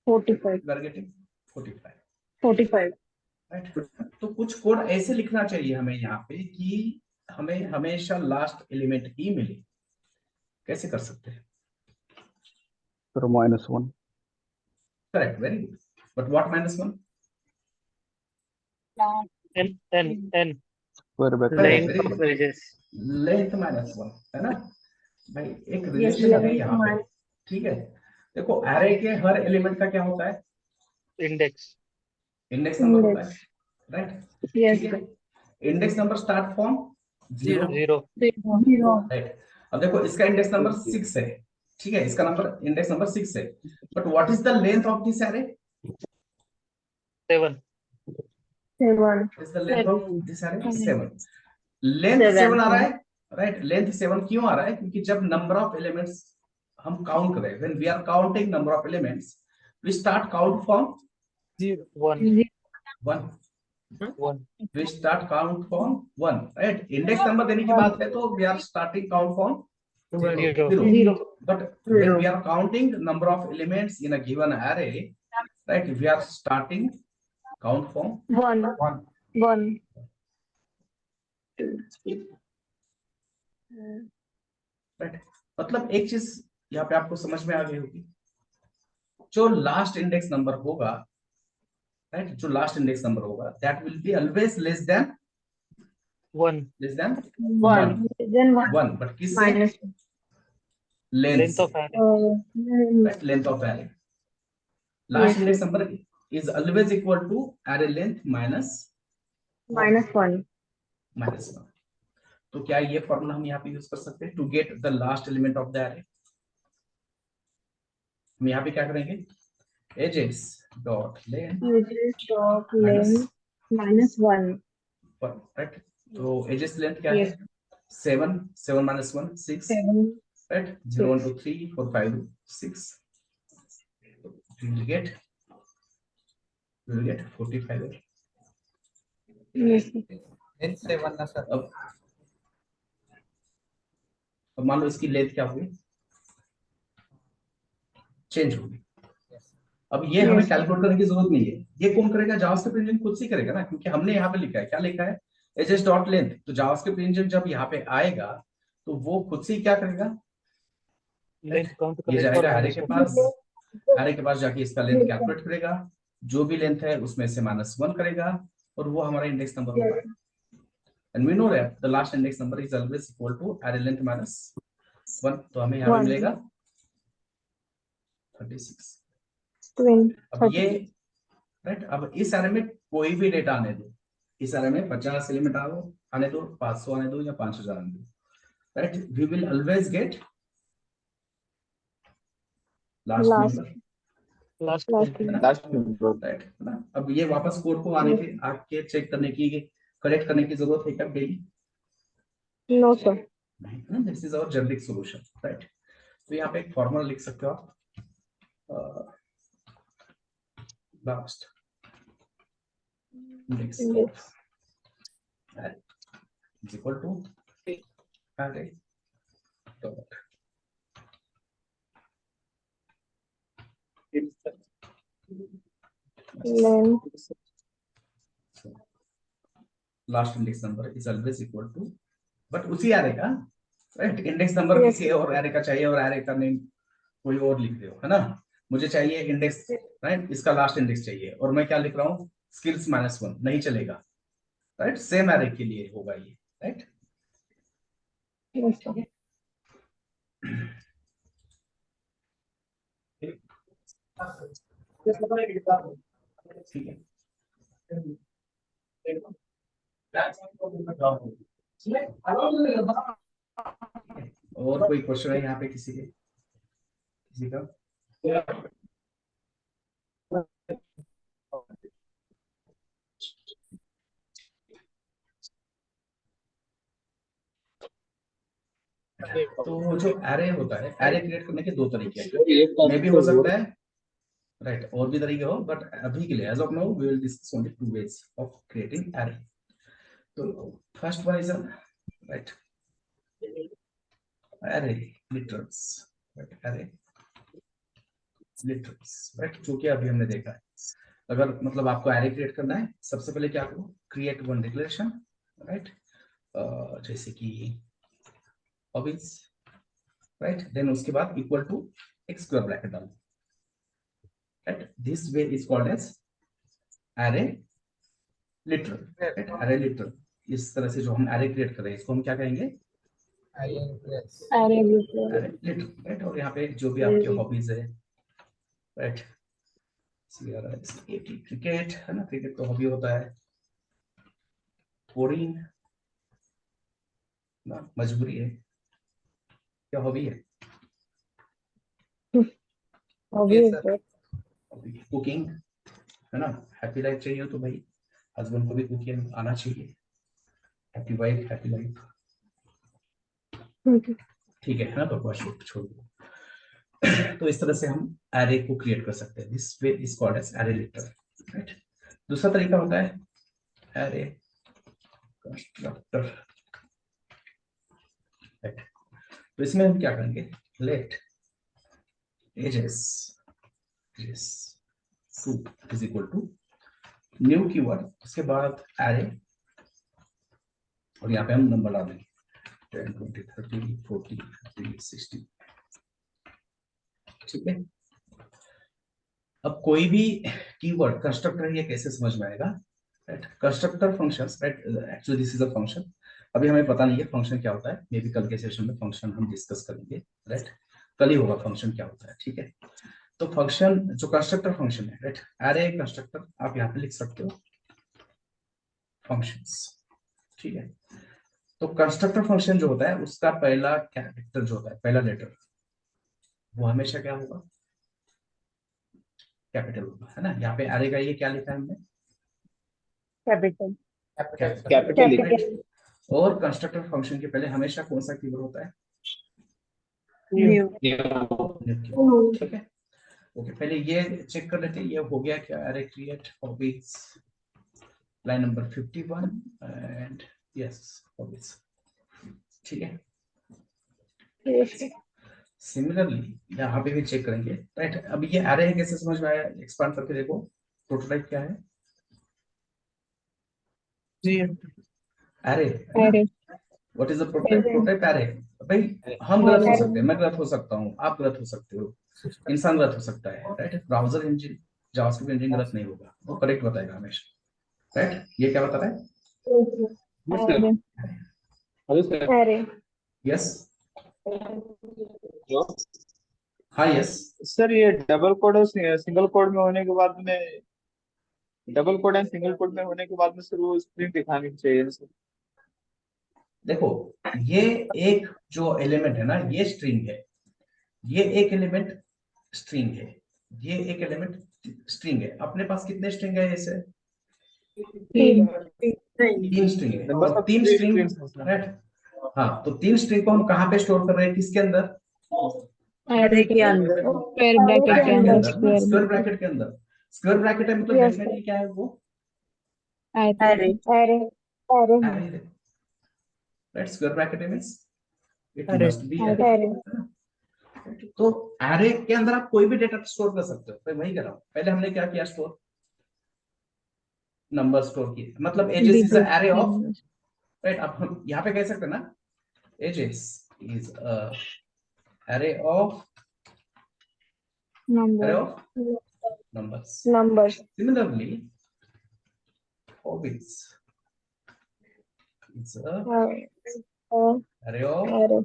45
we are getting 45,
45
right. तो कुछ कोड ऐसे लिखना चाहिए हमें यहाँ पे कि हमें हमेशा लास्ट एलिमेंट ही मिले। कैसे कर सकते हैं?
-1
correct, very good, but what -1?
10
square bracket
length of edges.
Length -1 है ना भाई, एक
Yes,
रिलेशन है
length
यहाँ पे, ठीक है। देखो एरे के हर एलिमेंट का क्या होता है?
Index.
इंडेक्स नंबर होता है, राइट,
Yes,
ठीक है। Index number start from 0,
0.
0
right. अब देखो इसका इंडेक्स नंबर 6 है, ठीक है, इसका नंबर इंडेक्स नंबर 6 है, but what is the length of this array?
7.
7
is the length of this array 7। Length 7 आ रहा है, राइट, लेंथ 7 क्यों आ रहा है? क्योंकि जब नंबर ऑफ एलिमेंट्स हम काउंट करें, when we are counting number of elements, we start count from
1.
1,
1.
we start count from 1, right। Index number देने की बात है तो we are starting count from
0.
0, but when we are counting number of elements in a given array, right, we are starting count from
1 1
right। मतलब एक चीज यहाँ पे आपको समझ में आ गई होगी, जो लास्ट इंडेक्स नंबर होगा, राइट, जो लास्ट इंडेक्स नंबर होगा that will be always less than
1.
1,
then 1
1, but किससे?
minus
Length of array.
right, length of array। Last index number is always equal to array length minus
-1
-1। तो क्या ये formula हम यहाँ पे use कर सकते हैं to get the last element of the array? हम यहाँ पे क्या करेंगे? edges dot length
-1
right. तो edges length क्या है? 7 7 -1 6,
7
right, 0 1 2 3 4 5 6, we will get 45।
yes
length 7 ना सर,
अब मान लो इसकी लेंथ क्या होगी? चेंज होगी। अब ये हमें कैलकुलेट करने की जरूरत नहीं है, ये कौन करेगा? जावास्क्रिप्ट इंजन खुद से करेगा ना, क्योंकि हमने यहाँ पे लिखा है, क्या लिखा है? HS dot length. तो जावास्क्रिप्ट इंजन जब यहाँ पे आएगा तो वो खुद से क्या करेगा?
Length count
ये
करेगा
जाएगा
और
एरे के पास, एरे के पास जाके इसका लेंथ कैलकुलेट करेगा, जो भी लेंथ है उसमें से -1 करेगा, और वो हमारा इंडेक्स नंबर होगा। And we know that the last index number is always equal to array length -1। तो हमें यहाँ पे मिलेगा 36। अब ये राइट, अब इस एरे में कोई भी डेटा आने दो, इस एरे में 50 एलिमेंट आने दो, 500 आने दो या 5000 आने दो, right, we will always get last number,
last
last
right ना। अब ये वापस कोड को आने के आके चेक करने की, करेक्ट करने की जरूरत है क्या डेली?
no sir
नहीं, this is our generic solution, right. तो यहाँ पे एक फॉर्मूला लिख सकते हो आप, last index is equal to array dot
length
last index number is always equal to, but उसी एरे का, राइट, इंडेक्स नंबर किसी और एरे का चाहिए और एरे का नेम कोई और लिख दो, है ना। मुझे चाहिए इंडेक्स, राइट, इसका लास्ट इंडेक्स चाहिए, और मैं क्या लिख रहा हूँ? स्किल्स -1, नहीं चलेगा, राइट, सेम एरे के लिए होगा ये, राइट।
yes sir
ठीक है, और कोई क्वेश्चन है यहाँ पे किसी का? तो जो एरे होता है, एरे क्रिएट करने के दो तरीके हैं, मे भी हो सकता है राइट, और भी तरीके हो, बट अभी के लिए as of now we will discuss only two ways of creating array. तो first one is right array literals, right array literals, right, जो कि अभी हमने देखा है। अगर मतलब आपको एरे क्रिएट करना है, सबसे पहले क्या करो, क्रिएट वन डिक्लेरेशन, राइट, जैसे कि हॉबीज, राइट, देन उसके बाद इक्वल टू एक स्क्वायर ब्रैकेट डालो, right, this way is called as array literal, right, array literal. इस तरह से जो हम एरे क्रिएट कर रहे हैं इसको हम क्या कहेंगे,
Array literal.
Array literal, right. और यहाँ पे जो भी आपकी हॉबीज है, राइट, क्रिकेट है ना, क्रिकेट तो हॉबी होता है, कोडिंग ना मजबूरी है, क्या हॉबी है,
Obviously.
कुकिंग है ना, हैप्पी लाइफ चाहिए तो भाई हस्बैंड को भी कुकिंग आना चाहिए, हैप्पी वाइफ हैप्पी लाइफ, ठीक है ना, तो बस छोड़ दो। तो इस तरह से हम एरे को क्रिएट कर सकते हैं, this way is called as array literal, right. दूसरा तरीका होता है एरे कंस्ट्रक्टर, राइट। तो इसमें हम क्या करेंगे, let ages two is equal to new keyword, उसके बाद एरे, और यहाँ पे हम नंबर डालेंगे 10 20 30 40 50 60, ठीक है। अब कोई भी कीवर्ड कंस्ट्रक्टर ये कैसे समझ में आएगा, right, constructor functions, right, actually this is a function, अभी हमें पता नहीं है फंक्शन क्या होता है, मे बी कल के सेशन में फंक्शन हम डिस्कस करेंगे, राइट, कल ही होगा फंक्शन क्या होता है, ठीक है। तो फंक्शन जो कंस्ट्रक्टर फंक्शन है, राइट, एरे कंस्ट्रक्टर आप यहाँ पे लिख सकते हो फंक्शंस, ठीक है। तो कंस्ट्रक्टर फंक्शन जो होता है उसका पहला कैरेक्टर जो होता है, पहला लेटर, वो हमेशा क्या होगा, कैपिटल होगा, है ना। यहाँ पे एरे का ये क्या लिखा है हमने,
Capital.
Capital
Capital.
और कंस्ट्रक्टर फंक्शन के पहले हमेशा कौन सा कीवर्ड होता है,
New.
ठीक है। ओके, पहले ये चेक कर लेते हैं, ये हो गया क्या, array create hobbies, line number 51 and yes hobbies, ठीक है।
Yes.
सिमिलरली यहाँ पे भी चेक करेंगे, राइट। अब ये एरे है, कैसे समझ में आया, एक्सपांड करके देखो, प्रोटोटाइप क्या है,
जी
array,
Array.
What is the prototype, array. भाई हम गलत हो सकते हैं, मैं गलत हो सकता हूँ, आप गलत हो सकते हो, इंसान गलत हो सकता है, right. Browser engine JavaScript engine गलत नहीं होगा, वो करेक्ट बताएगा हमेशा, राइट। ये क्या बता रहा है,
Array. Array.
यस, हाँ यस,
सर ये डबल कोड और सिंगल कोड में होने के बाद में, double quote and single code में होने के बाद में सर वो स्ट्रिंग दिखानी चाहिए सर।
देखो ये एक जो एलिमेंट है ना, ये स्ट्रिंग है, ये एक एलिमेंट स्ट्रिंग है, ये एक एलिमेंट स्ट्रिंग है। अपने पास कितने स्ट्रिंग है, ऐसे तीन स्ट्रिंग है, और तीन स्ट्रिंग, राइट। हाँ, तो तीन स्ट्रिंग को हम कहाँ पे स्टोर कर रहे हैं, किसके अंदर,
Array के अंदर. Square bracket के अंदर.
स्क्वायर ब्रैकेट के अंदर, स्क्वायर ब्रैकेट है मतलब
Yes,
डेफिनेटली क्या है वो,
Array. Array. Array.
Right, square bracket means it
Array.
Must be
Array.
तो एरे के अंदर आप कोई भी डेटा स्टोर कर सकते हो, मैं वही कर रहा हूँ। पहले हमने क्या किया, स्टोर नंबर स्टोर किए, मतलब ages is a array of, right. अब हम यहाँ पे कह सकते हैं ना, ages is a array of
Number.
numbers.
Numbers.
Similarly, hobbies is a array of
Array.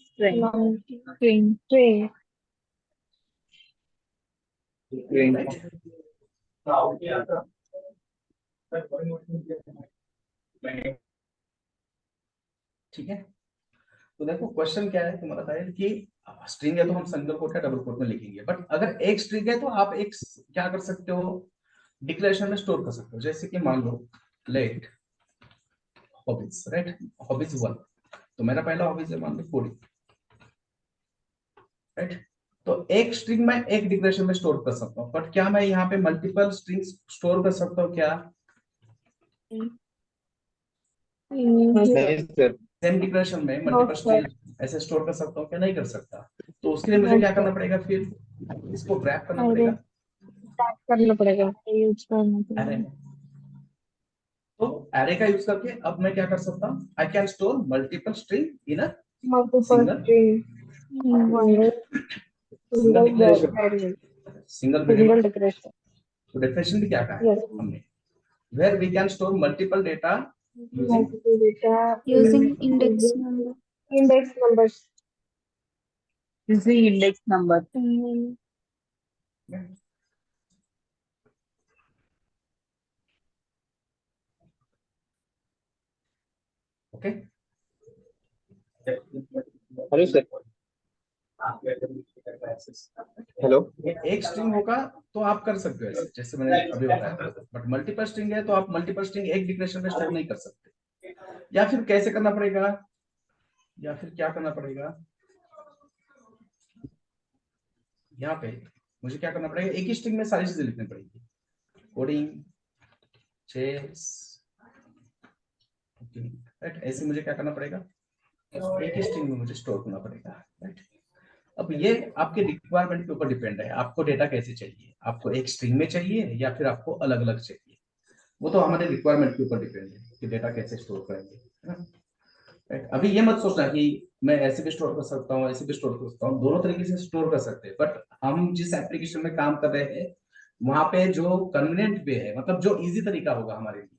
String. String.
ठीक है, तो देखो क्वेश्चन क्या है तुम्हारा था कि स्ट्रिंग है तो हम सिंगल कोट या डबल कोट में लिखेंगे, बट अगर एक स्ट्रिंग है तो आप एक क्या कर सकते हो, डिक्लेरेशन में स्टोर कर सकते हो। जैसे कि मान लो लेट हॉबीज, राइट, हॉबीज 1, तो मेरा पहला हॉबीज है मान लो कोडिंग, राइट। तो एक स्ट्रिंग में एक डिक्लेरेशन में स्टोर कर सकता हूँ, बट क्या मैं यहाँ पे मल्टीपल स्ट्रिंग्स स्टोर कर सकता हूँ क्या?
नहीं सर।
सेम डिक्लेरेशन में मल्टीपल स्ट्रिंग ऐसे स्टोर कर सकता हूँ क्या? नहीं कर सकता। तो उसके लिए मुझे क्या करना पड़ेगा, फिर इसको रैप करना पड़ेगा
करना पड़ेगा, यूज करना
अरे
पड़ेगा।
तो अरे का यूज करके अब मैं क्या कर सकता हूँ, I can store multiple string in a
Multiple
single
string, single variable,
single
single
variable.
declaration.
तो डेफिनेशन भी क्या कहा है
Yes.
हमने, where we can store multiple data using
Multiple data
using index number.
index numbers.
Using index number.
Okay.
Hello sir. Hello.
एक string होगा तो आप कर सकते हो ऐसे जैसे मैंने अभी बताया, बट मल्टीपल स्ट्रिंग है तो आप मल्टीपल स्ट्रिंग एक डिक्लेरेशन में स्टोर नहीं कर सकते। या फिर कैसे करना पड़ेगा, या फिर क्या करना पड़ेगा, यहाँ पे मुझे क्या करना पड़ेगा, एक ही स्ट्रिंग में सारी चीजें लिखनी पड़ेगी, कोडिंग, चेस, राइट। ऐसे मुझे क्या करना पड़ेगा, एक ही स्ट्रिंग में मुझे स्टोर करना पड़ेगा, राइट। अब ये आपके रिक्वायरमेंट के ऊपर डिपेंड है, आपको डेटा कैसे चाहिए, आपको एक स्ट्रिंग में चाहिए या फिर आपको अलग अलग चाहिए, वो तो हमारे रिक्वायरमेंट के ऊपर डिपेंड है कि डेटा कैसे स्टोर करेंगे, है ना। राइट। अभी ये मत सोचना कि मैं ऐसे भी स्टोर कर सकता हूँ ऐसे भी स्टोर कर सकता हूँ, दोनों तरीके से स्टोर कर सकते हैं, बट हम जिस एप्लीकेशन में काम कर रहे हैं वहां पे जो कन्वीनियंट वे है, मतलब जो इजी तरीका होगा हमारे लिए,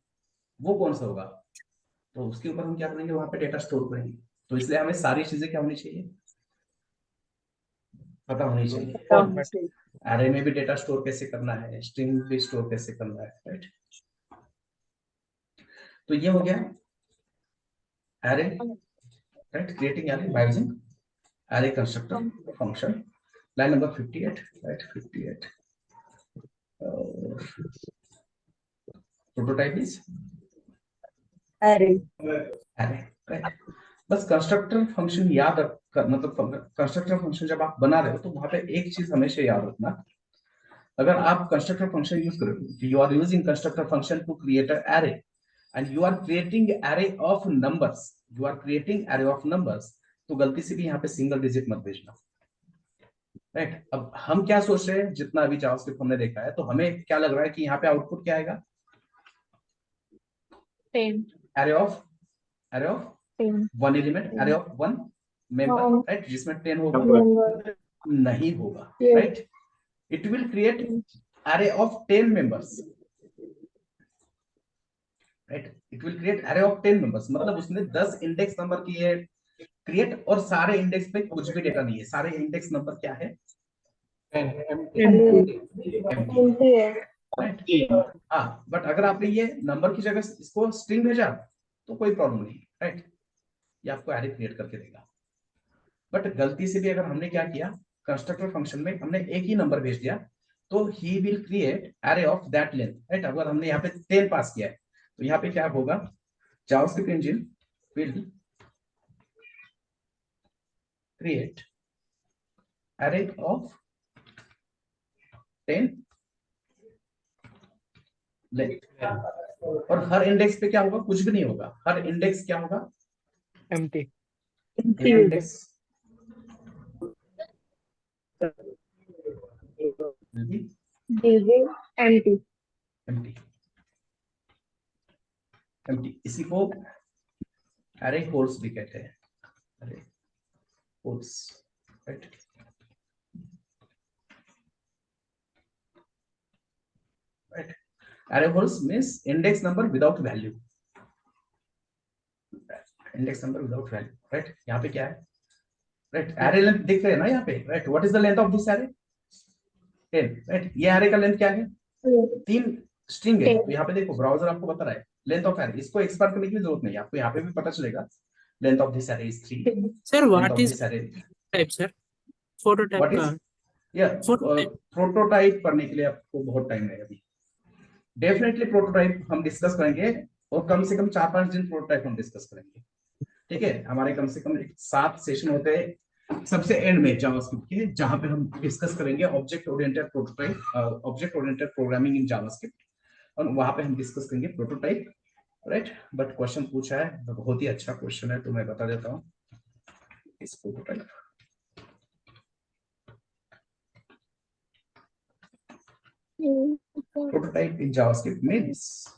वो कौन सा होगा, तो उसके ऊपर हम क्या करेंगे, वहां पे डेटा स्टोर करेंगे। तो इसलिए हमें सारी चीजें क्या होनी चाहिए, पता होनी चाहिए। एरे में भी डेटा स्टोर कैसे करना है, स्ट्रिंग भी स्टोर कैसे करना है, राइट। तो ये हो गया array, right, creating array by using array constructor function. Line number 58, right, 58 prototype is
Array.
Array, right. बस कंस्ट्रक्टर फंक्शन याद कर, मतलब कंस्ट्रक्टर फंक्शन जब आप बना रहे हो तो वहां पे एक चीज हमेशा याद रखना, अगर आप कंस्ट्रक्टर फंक्शन यूज करोगे, you are using constructor function to create a array and you are creating array of numbers, you are creating array of numbers, तो गलती से भी यहाँ पे सिंगल डिजिट मत भेजना, राइट। अब हम क्या सोच रहे हैं, जितना अभी जावास्क्रिप्ट हमने देखा है, तो हमें क्या लग रहा है कि यहाँ पे आउटपुट क्या आएगा,
10.
Array of
10.
One element, array of one member, right, जिसमें 10 होगा,
Number.
नहीं होगा,
Yes.
Right. It will create array of 10 members, right, it will create array of 10 members, मतलब उसने 10 इंडेक्स नंबर किए क्रिएट, और सारे इंडेक्स पे कुछ भी डेटा नहीं है, सारे इंडेक्स नंबर क्या है, राइट। हाँ, बट अगर आपने ये नंबर की जगह इसको स्ट्रिंग भेजा तो कोई प्रॉब्लम नहीं, राइट, ये आपको एरे क्रिएट करके देगा। बट गलती से भी अगर हमने क्या किया, कंस्ट्रक्टर फंक्शन में हमने एक ही नंबर भेज दिया, तो he will create array of that length, right. अगर हमने यहाँ पे 10 पास किया है तो यहाँ पे क्या होगा, JavaScript engine will create array of 10 length, और हर इंडेक्स पे क्या होगा, कुछ भी नहीं होगा, हर इंडेक्स क्या होगा,
empty.
Index
empty.
एम्प्टी, इसी को एरे होल्स भी कहते हैं, array holes, right. Right, array holes means index number without value, index number without value, right. यहाँ पे क्या है, राइट, एरे लेंथ देख रहे हैं ना यहाँ पे, right. What is the length of this array, 10, right. ये एरे का लेंथ क्या है? 3 स्ट्रिंग है। तो यहाँ पे देखो ब्राउजर आपको बता रहा है लेंथ ऑफ एरे, इसको एक्सपांड करने की जरूरत नहीं है आपको, यहाँ पे भी पता चलेगा length of this array is 3,
Sir,
length
what
of
is
this array
type, sir? Photo type
what
का.
इज, या
Photo
प्रोटोटाइप करने के लिए आपको बहुत टाइम लगेगा अभी। डेफिनेटली प्रोटोटाइप हम डिस्कस करेंगे, और कम से कम 4-5 दिन प्रोटोटाइप हम डिस्कस करेंगे, ठीक है। हमारे कम से कम 7 सेशन होते हैं सबसे एंड में जावास्क्रिप्ट के, जहां पे हम डिस्कस करेंगे object oriented prototype, object oriented programming in JavaScript, और वहां पे हम डिस्कस करेंगे प्रोटोटाइप, राइट। बट क्वेश्चन पूछा है, बहुत ही अच्छा क्वेश्चन है, तो मैं बता देता हूँ इस prototype. Prototype in JavaScript means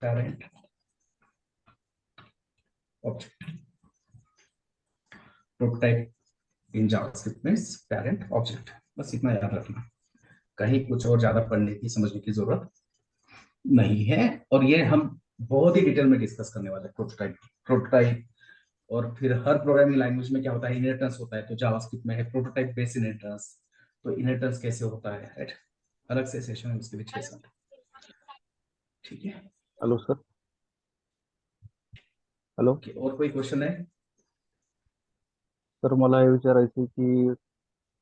parent object. Prototype in JavaScript means parent object. बस इतना याद रखना, कहीं कुछ और ज्यादा पढ़ने की समझने की जरूरत नहीं है। और ये हम बहुत ही डिटेल में डिस्कस करने वाले हैं प्रोटोटाइप। और फिर हर प्रोग्रामिंग लैंग्वेज में क्या होता है, इनहेरिटेंस होता है। तो जावास्क्रिप्ट में है प्रोटोटाइप बेस्ड इनहेरिटेंस, तो इनहेरिटेंस कैसे होता है, राइट। अलग से सेशन है उसके भी 6-7, ठीक है।
हेलो सर, हॅलो
ओके, और कोई क्वेश्चन है?
सर, मला हे विचारायचं की
हाँ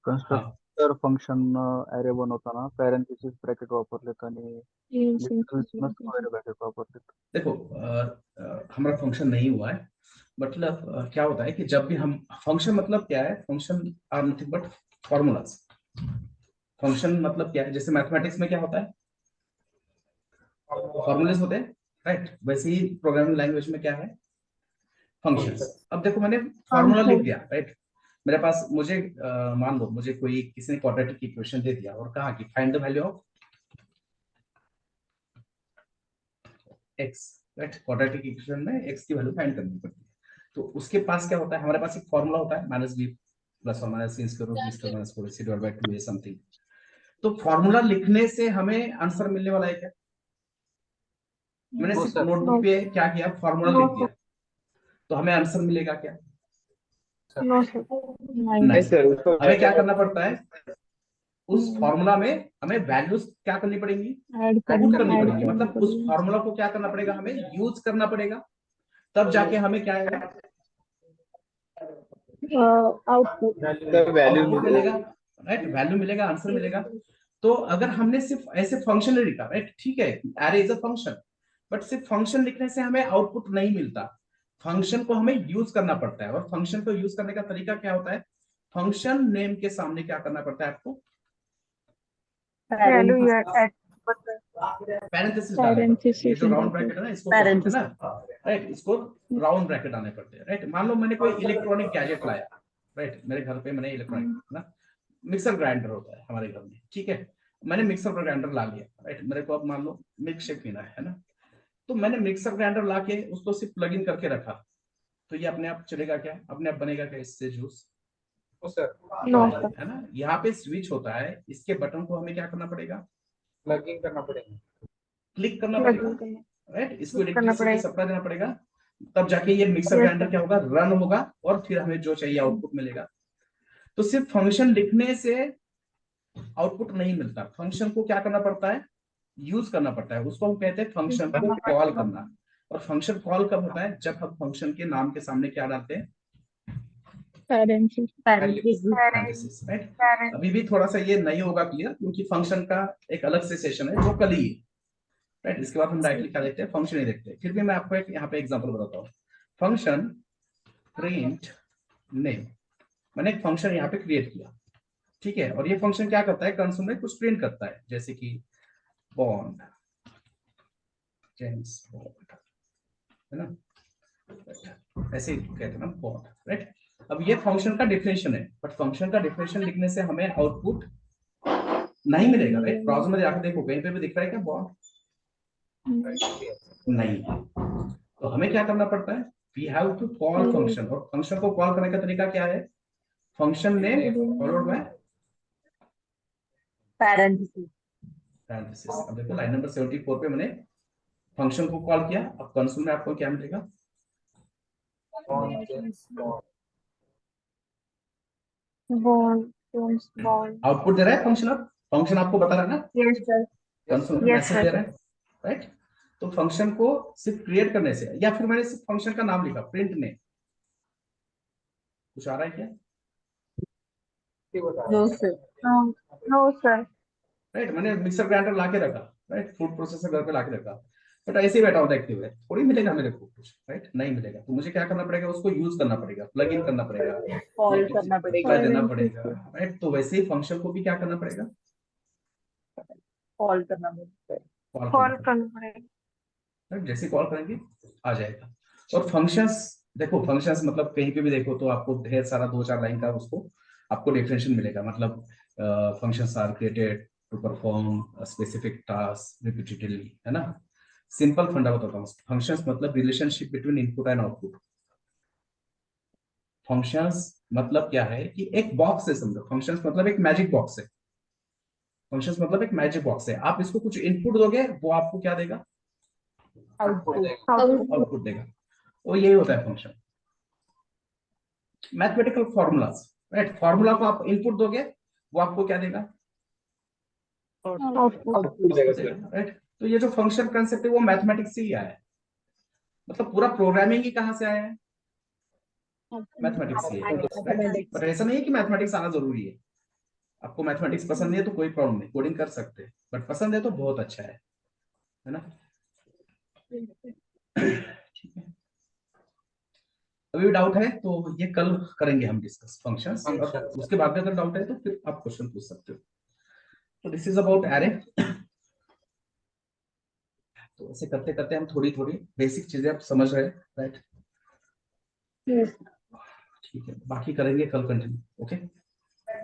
कन्स्ट्रक्टर फंक्शन ॲरे बनवताना पॅरेंथेसिस ब्रॅकेट वापरलेत आणि लिटरल स्क्वेअर ब्रॅकेट वापरलेत.
देखो हमारा फंक्शन नहीं हुआ है, मतलब क्या होता है कि जब भी हम फंक्शन, मतलब क्या है function, are nothing but formulas. Function मतलब क्या है, जैसे मैथमेटिक्स में क्या होता है, फॉर्मूलेज होते हैं, राइट। वैसे ही प्रोग्रामिंग लैंग्वेज में क्या है, फंक्शंस। अब देखो मैंने फॉर्मूला लिख दिया, राइट। मेरे पास मुझे मान लो मुझे कोई किसी ने क्वाड्रेटिक इक्वेशन दे दिया और कहा कि find the value of x, right. Quadratic equation में एक्स की वैल्यू फाइंड करनी पड़ती है। तो उसके पास क्या होता है, हमारे पास एक फॉर्मूला होता है माइनस बी प्लस और minus c square root b square minus 4ac divide by 2a something. तो फॉर्मूला लिखने से हमें आंसर मिलने वाला है क्या? मैंने
No,
सिर्फ
sir.
नोटबुक पे क्या किया, फॉर्मूला लिख दिया, तो हमें आंसर मिलेगा क्या?
नो सर,
नहीं
नहीं।
सर, उसको
हमें क्या करना पड़ता है, उस फॉर्मूला में हमें वैल्यूज क्या करनी पड़ेंगी,
ऐड
पुट करनी पड़ेंगी।
करना
मतलब उस फॉर्मूला को क्या करना पड़ेगा, हमें यूज करना पड़ेगा, तब जाके हमें क्या आएगा,
आउटपुट।
वैल्यू
आउटपुट मिलेगा, राइट। वैल्यू मिलेगा, आंसर मिलेगा। तो अगर हमने सिर्फ ऐसे फंक्शन नहीं लिखा, राइट, ठीक है, array is a function, but सिर्फ फंक्शन लिखने से हमें आउटपुट नहीं मिलता। फंक्शन को हमें यूज करना पड़ता है, और फंक्शन को यूज करने का तरीका क्या होता है, फंक्शन नेम के सामने क्या करना पड़ता है आपको, पैरेंथेसिस डालना पड़ता है। ये जो राउंड ब्रैकेट है ना, इसको क्या कहते हैं ना, राइट, इसको राउंड ब्रैकेट आने पड़ते हैं, राइट। मान लो मैंने कोई इलेक्ट्रॉनिक गैजेट लाया, राइट, मेरे घर पे मैंने इलेक्ट्रॉनिक ना मिक्सर ग्राइंडर होता है हमारे घर में, ठीक है। मैंने मिक्सर ग्राइंडर ला लिया, राइट। मेरे को अब मान लो मिल्क शेक पीना है ना, तो मैंने मिक्सर ग्राइंडर ला के उसको सिर्फ प्लग इन करके रखा, तो ये अपने आप चलेगा क्या, अपने आप बनेगा क्या इससे जूस?
No, sir.
नो
है ना। यहाँ पे स्विच होता है, इसके बटन को हमें क्या करना पड़ेगा,
Plugging करना पड़ेगा.
क्लिक करना पड़ेगा, राइट। इसको इलेक्ट्रिसिटी सप्लाई देना पड़ेगा, तब जाके ये मिक्सर ग्राइंडर क्या होगा, रन होगा, और फिर हमें जो चाहिए आउटपुट मिलेगा। तो सिर्फ फंक्शन लिखने से आउटपुट नहीं मिलता, फंक्शन को क्या करना पड़ता है, यूज करना पड़ता है। उसको हम कहते हैं फंक्शन को कॉल करना। और फंक्शन कॉल कब होता है, जब हम फंक्शन के नाम के सामने क्या डालते हैं, पैरेंथेसिस, राइट। अभी भी थोड़ा सा ये नहीं होगा क्लियर, क्योंकि फंक्शन का एक अलग से सेशन है जो कल ही है, राइट। इसके बाद हम डायरेक्टली क्या देखते हैं, फंक्शन ही देखते हैं। फिर भी मैं आपको एक यहाँ पे एग्जांपल बताता हूँ। फंक्शन प्रिंट नेम, मैंने एक फंक्शन यहाँ पे क्रिएट किया, ठीक है। और ये फंक्शन क्या करता है, कंसोल में कुछ प्रिंट करता है, जैसे कि बॉन्ड, जेम्स बॉन्ड, है ना, ऐसे ही कहते हैं ना बॉन्ड, राइट। अब ये फंक्शन का डेफिनेशन है, बट फंक्शन का डेफिनेशन लिखने से हमें आउटपुट नहीं मिलेगा, राइट। ब्राउजर में जाकर देखो कहीं पे भी दिख रहा है क्या बॉन्ड, नहीं। तो हमें क्या करना पड़ता है, we have to call function, और फंक्शन को कॉल करने का तरीका क्या है, function name followed by parenthesis. अब देखो लाइन नंबर 74 पे मैंने फंक्शन को कॉल किया, अब कंसोल में आपको क्या मिलेगा,
बॉन्ड
आउटपुट दे रहा है फंक्शन। अब फंक्शन आपको बता रहा है ना,
Yes, sir.
Function
Yes,
message
sir.
दे रहा है, राइट। तो फंक्शन को सिर्फ क्रिएट करने से, या फिर मैंने सिर्फ फंक्शन का नाम लिखा प्रिंट ने, कुछ आ रहा है क्या?
ये बता
No, sir.
No, sir.
Right, मैंने मिक्सर ग्राइंडर ला के रखा, राइट, फूड प्रोसेसर घर पे ला के रखा, बट ऐसे ही बैठा हूँ देखते हुए, थोड़ी मिलेगा मेरे को कुछ, राइट, नहीं मिलेगा। तो मुझे क्या करना पड़ेगा, उसको यूज करना पड़ेगा, प्लग इन करना पड़ेगा,
Call करना पड़ेगा.
रिप्लाई देना पड़ेगा, राइट। तो वैसे ही फंक्शन को भी क्या करना पड़ेगा,
Call करना पड़ेगा.
कॉल
Call करना पड़ेगा.
राइट। जैसे कॉल करेंगे आ जाएगा। और फंक्शंस देखो, फंक्शंस मतलब कहीं पे भी देखो तो आपको ढेर सारा 2-4 लाइन का उसको आपको डेफिनेशन मिलेगा। मतलब functions are created to perform specific task repeatedly, है ना। सिंपल फंडा बताता हूँ। फंक्शंस मतलब relationship between input and output. Functions मतलब क्या है कि एक बॉक्स है, समझो। फंक्शंस मतलब एक मैजिक बॉक्स है। फंक्शंस मतलब एक मैजिक बॉक्स है। आप इसको कुछ इनपुट दोगे, वो आपको क्या देगा, आउटपुट देगा। वो यही होता है function. Mathematical formulas, right. Formula को आप इनपुट दोगे, वो आपको क्या देगा,
आउटपुट देगा सर।
राइट। तो ये जो फंक्शन कंसेप्ट है वो मैथमेटिक्स से ही आया है। मतलब पूरा प्रोग्रामिंग ही कहाँ से आया है, मैथमेटिक्स से, राइट। पर ऐसा नहीं है कि मैथमेटिक्स आना जरूरी है। आपको मैथमेटिक्स पसंद नहीं है तो कोई प्रॉब्लम नहीं, कोडिंग कर सकते हैं, बट पसंद है तो बहुत अच्छा है ना। ठीक है, अभी भी डाउट है तो ये कल करेंगे हम डिस्कस फंक्शंस। उसके बाद में अगर डाउट है तो फिर आप क्वेश्चन पूछ सकते हो। तो दिस इज अबाउट एरे। तो ऐसे करते करते हम थोड़ी थोड़ी बेसिक चीजें आप समझ रहे हैं, राइट। ठीक है, बाकी करेंगे कल कंटिन्यू। ओके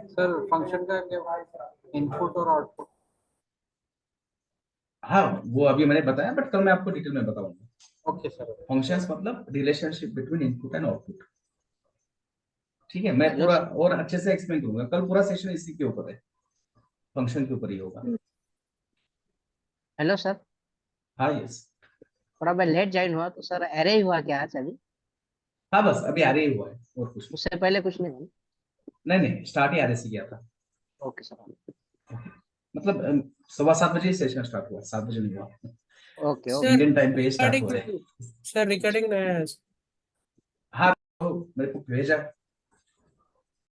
सर फंक्शन का क्या इनपुट और आउटपुट?
हाँ, वो अभी मैंने बताया, बट कल मैं आपको डिटेल में बताऊंगा।
Okay sir.
फंक्शंस मतलब relationship between input and output. ठीक है, मैं
Hello,
पूरा और अच्छे से एक्सप्लेन करूंगा कल। पूरा सेशन इसी के ऊपर है, फंक्शन के ऊपर ही होगा।
हेलो सर,
हाँ यस,
थोड़ा मैं लेट ज्वाइन हुआ तो सर एरे ही हुआ क्या आज अभी?
हाँ बस अभी आ रही हुआ है और कुछ नहीं।
उससे पहले कुछ नहीं हुआ?
नहीं, स्टार्ट ही आ रहे से किया था।
Okay sir.
मतलब 7:15 बजे सेशन स्टार्ट हुआ, 7 बजे नहीं हुआ।
ओके
सर
इंडियन टाइम पे स्टार्ट
रिकॉर्डिंग
हुआ है।
सर रिकॉर्डिंग नया है।
हाँ, तो मेरे को भेजा